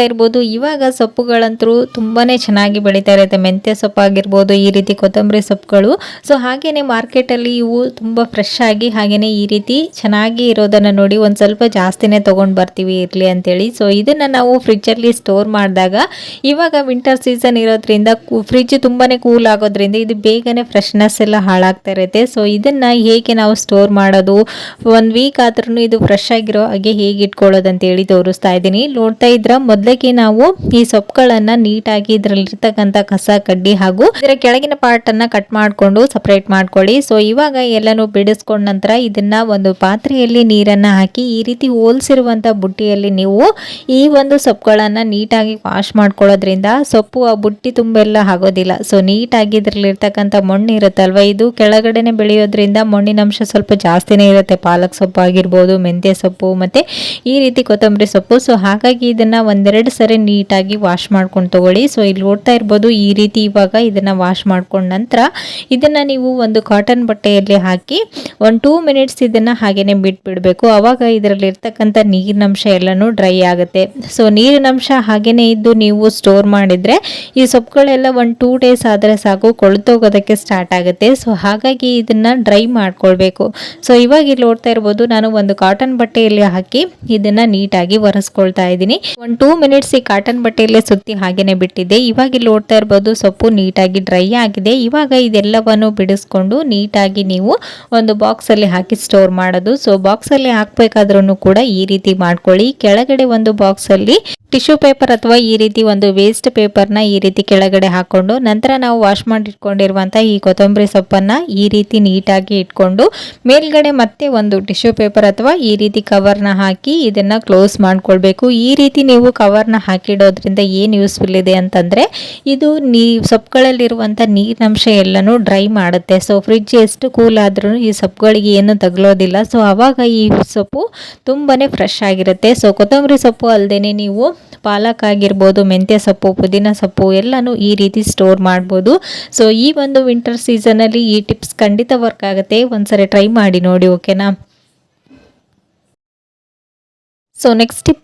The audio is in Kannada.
ನೋಡ್ತಾ ಇರ್ಬೋದು ಇವಾಗ ಸೊಪ್ಪುಗಳಂತೂ ತುಂಬಾ ಚೆನ್ನಾಗಿ ಬೆಳೀತಾ ಇರುತ್ತೆ. ಮೆಂತ್ಯ ಸೊಪ್ಪು ಆಗಿರ್ಬೋದು, ಈ ರೀತಿ ಕೊತ್ತಂಬರಿ ಸೊಪ್ಪುಗಳು. ಸೊ ಹಾಗೆಯೇ ಮಾರ್ಕೆಟಲ್ಲಿ ಇವು ತುಂಬ ಫ್ರೆಶ್ ಆಗಿ ಹಾಗೆಯೇ ಈ ರೀತಿ ಚೆನ್ನಾಗಿ ಇರೋದನ್ನು ನೋಡಿ ಒಂದು ಸ್ವಲ್ಪ ಜಾಸ್ತಿನೇ ತೊಗೊಂಡು ಬರ್ತೀವಿ ಇರಲಿ ಅಂತೇಳಿ. ಸೊ ಇದನ್ನು ನಾವು ಫ್ರಿಜ್ಜಲ್ಲಿ ಸ್ಟೋರ್ ಮಾಡಿದಾಗ ಇವಾಗ ವಿಂಟರ್ ಸೀಸನ್ ಇರೋದ್ರಿಂದ ಫ್ರಿಜ್ ತುಂಬಾ ಕೂಲ್ ಆಗೋದ್ರಿಂದ ಇದು ಬೇಗನೆ ಫ್ರೆಶ್ನೆಸ್ ಎಲ್ಲ ಹಾಳಾಗ್ತಾ ಇರುತ್ತೆ. ಸೊ ಇದನ್ನು ಹೇಗೆ ನಾವು ಸ್ಟೋರ್ ಮಾಡೋದು, 1 ವೀಕ್ ಆದ್ರೂ ಇದು ಫ್ರೆಶ್ ಆಗಿರೋ ಹಾಗೆ ಹೇಗೆ ಇಟ್ಕೊಳ್ಳೋದು ಅಂತೇಳಿ ತೋರಿಸ್ತಾ ಇದ್ದೀನಿ. ನೋಡ್ತಾ ಇದ್ರ ಮೊದಲಿಗೆ ನಾವು ಈ ಸೊಪ್ಪುಗಳನ್ನು ನೀಟಾಗಿ ಇದರಲ್ಲಿರ್ತಕ್ಕಂಥ ಕಸ ಕಡ್ಡಿ ಹಾಗೂ ಇದರ ಕೆಳಗಿನ ಪಾರ್ಟ್ ಅನ್ನ ಕಟ್ ಮಾಡಿಕೊಂಡು ಸಪರೇಟ್ ಮಾಡ್ಕೊಳ್ಳಿ. ಸೊ ಇವಾಗ ಎಲ್ಲನೂ ಬಿಡಿಸ್ಕೊಂಡ ನಂತರ ಇದನ್ನ ಒಂದು ಪಾತ್ರೆಯಲ್ಲಿ ನೀರನ್ನ ಹಾಕಿ ಈ ರೀತಿ ಹೋಲ್ಸಿರುವಂತ ಬುಟ್ಟಿಯಲ್ಲಿ ನೀವು ಈ ಒಂದು ಸೊಪ್ಪುಗಳನ್ನ ನೀಟಾಗಿ ವಾಶ್ ಮಾಡ್ಕೊಳ್ಳೋದ್ರಿಂದ ಸೊಪ್ಪು ಆ ಬುಟ್ಟಿ ತುಂಬೆಲ್ಲ ಆಗೋದಿಲ್ಲ. ಸೊ ನೀಟಾಗಿ ಇದರಲ್ಲಿರ್ತಕ್ಕಂಥ ಮಣ್ಣು ಇರುತ್ತಲ್ವ, ಇದು ಕೆಳಗಡೆನೆ ಬೆಳೆಯೋದ್ರಿಂದ ಮಣ್ಣಿನ ಅಂಶ ಸ್ವಲ್ಪ ಜಾಸ್ತಿನೇ ಇರುತ್ತೆ. ಪಾಲಕ್ ಸೊಪ್ಪು ಆಗಿರ್ಬೋದು, ಮೆಂತ್ಯ ಸೊಪ್ಪು ಮತ್ತೆ ಈ ರೀತಿ ಕೊತ್ತಂಬರಿ ಸೊಪ್ಪು. ಸೊ ಹಾಗಾಗಿ ಇದನ್ನ ಒಂದೆರಡು ಸರಿ ನೀಟಾಗಿ ವಾಶ್ ಮಾಡ್ಕೊಂಡು ತಗೊಳ್ಳಿ. ಸೊ ಇಲ್ಲಿ ನೋಡ್ತಾ ಇರ್ಬೋದು ಈ ರೀತಿ ಇವಾಗ ಇದನ್ನ ವಾಶ್ ಮಾಡ್ಕೊಂಡ ನಂತರ ಇದನ್ನ ನೀವು ಒಂದು ಕಾಟನ್ ಬಟ್ಟೆಯಲ್ಲಿ ಹಾಕಿ 2 ಮಿನಿಟ್ಸ್ ಇದನ್ನ ಹಾಗೇನೆ ಬಿಟ್ಬಿಡ್ಬೇಕು. ಅವಾಗ ಇದರಲ್ಲಿ ಇರ್ತಕ್ಕಂಥ ನೀರಿನಂಶ ಎಲ್ಲನೂ ಡ್ರೈ ಆಗುತ್ತೆ. ಸೊ ನೀರಿನಂಶ ಹಾಗೇನೆ ಇದ್ದು ನೀವು ಸ್ಟೋರ್ ಮಾಡಿದ್ರೆ ಈ ಸೊಪ್ಪುಗಳೆಲ್ಲ 1-2 ಡೇಸ್ ಆದ್ರೆ ಸಾಕು ಕೊಳ್ತೋಗೋದಕ್ಕೆ ಸ್ಟಾರ್ಟ್ ಆಗುತ್ತೆ. ಸೊ ಹಾಗಾಗಿ ಇದನ್ನ ಡ್ರೈ ಮಾಡ್ಕೊಳ್ಬೇಕು. ಸೊ ಇವಾಗ ಇಲ್ಲಿ ನೋಡ್ತಾ ಇರ್ಬೋದು ನಾನು ಒಂದು ಕಾಟನ್ ಬಟ್ಟೆಯಲ್ಲಿ ಹಾಕಿ ಇದನ್ನ ನೀಟಾಗಿ ಒರೆಸ್ಕೊಳ್ತಾ ಇದ್ದೀನಿ. 2 ಮಿನಿಟ್ಸ್ ಈ ಕಾಟನ್ ಬಟ್ಟೆಯಲ್ಲೇ ಸುತ್ತಿ ಹಾಗೇನೆ ಬಿಟ್ಟಿದ್ದೆ. ಇವಾಗ ಇಲ್ಲಿ ನೋಡ್ತಾ ಇರ್ಬೋದು ಸೊಪ್ಪು ನೀಟಾಗಿ ಡ್ರೈ ಆಗಿದೆ. ಇವಾಗ ಇದೆಲ್ಲವನ್ನು ಬಿಡಿಸ್ಕೊಂಡು ನೀಟಾಗಿ ನೀವು ಒಂದು ಬಾಕ್ಸ್ ಅಲ್ಲಿ ಹಾಕಿ ಸ್ಟೋರ್ ಮಾಡೋದು. ಸೊ ಬಾಕ್ಸ್ ಅಲ್ಲಿ ಹಾಕ್ಬೇಕಾದ್ರೂ ಕೂಡ ಈ ರೀತಿ ಮಾಡ್ಕೊಳ್ಳಿ. ಕೆಳಗಡೆ ಒಂದು ಬಾಕ್ಸ್ ಅಲ್ಲಿ ಟಿಶ್ಯೂ ಪೇಪರ್ ಅಥವಾ ಈ ರೀತಿ ಒಂದು ವೇಸ್ಟ್ ಪೇಪರ್ನ ಈ ರೀತಿ ಕೆಳಗಡೆ ಹಾಕೊಂಡು ನಂತರ ನಾವು ವಾಶ್ ಮಾಡಿ ಇಟ್ಕೊಂಡಿರುವಂಥ ಈ ಕೊತ್ತಂಬರಿ ಸೊಪ್ಪನ್ನು ಈ ರೀತಿ ನೀಟಾಗಿ ಇಟ್ಕೊಂಡು ಮೇಲ್ಗಡೆ ಮತ್ತೆ ಒಂದು ಟಿಶ್ಯೂ ಪೇಪರ್ ಅಥವಾ ಈ ರೀತಿ ಕವರ್ನ ಹಾಕಿ ಇದನ್ನು ಕ್ಲೋಸ್ ಮಾಡ್ಕೊಳ್ಬೇಕು. ಈ ರೀತಿ ನೀವು ಕವರ್ನ ಹಾಕಿಡೋದ್ರಿಂದ ಏನು ಯೂಸ್ಫುಲ್ ಇದೆ ಅಂತಂದರೆ ಇದು ಸೊಪ್ಪುಗಳಲ್ಲಿರುವಂಥ ನೀರಿನಂಶ ಎಲ್ಲನೂ ಡ್ರೈ ಮಾಡುತ್ತೆ. ಸೊ ಫ್ರಿಡ್ಜ್ ಎಷ್ಟು ಕೂಲ್ ಆದ್ರೂ ಈ ಸೊಪ್ಪುಗಳಿಗೆ ಏನು ತಗಲೋದಿಲ್ಲ. ಸೊ ಆವಾಗ ಈ ಸೊಪ್ಪು ತುಂಬಾ ಫ್ರೆಶ್ ಆಗಿರುತ್ತೆ. ಸೊ ಕೊತ್ತಂಬರಿ ಸೊಪ್ಪು ಅಲ್ಲದೆ ನೀವು ಪಾಲಕ್ ಆಗಿರ್ಬೋದು, ಮೆಂತ್ಯ ಸೊಪ್ಪು, ಪುದೀನ ಸೊಪ್ಪು ಎಲ್ಲನೂ ಈ ರೀತಿ ಸ್ಟೋರ್ ಮಾಡ್ಬೋದು. ಸೊ ಈ ಒಂದು ವಿಂಟರ್ ಸೀಸನಲ್ಲಿ ಈ ಟಿಪ್ಸ್ ಖಂಡಿತ ವರ್ಕ್ ಆಗುತ್ತೆ. ಒಂದ್ಸರಿ ಟ್ರೈ ಮಾಡಿ ನೋಡಿ, ಓಕೆನಾ? So next tip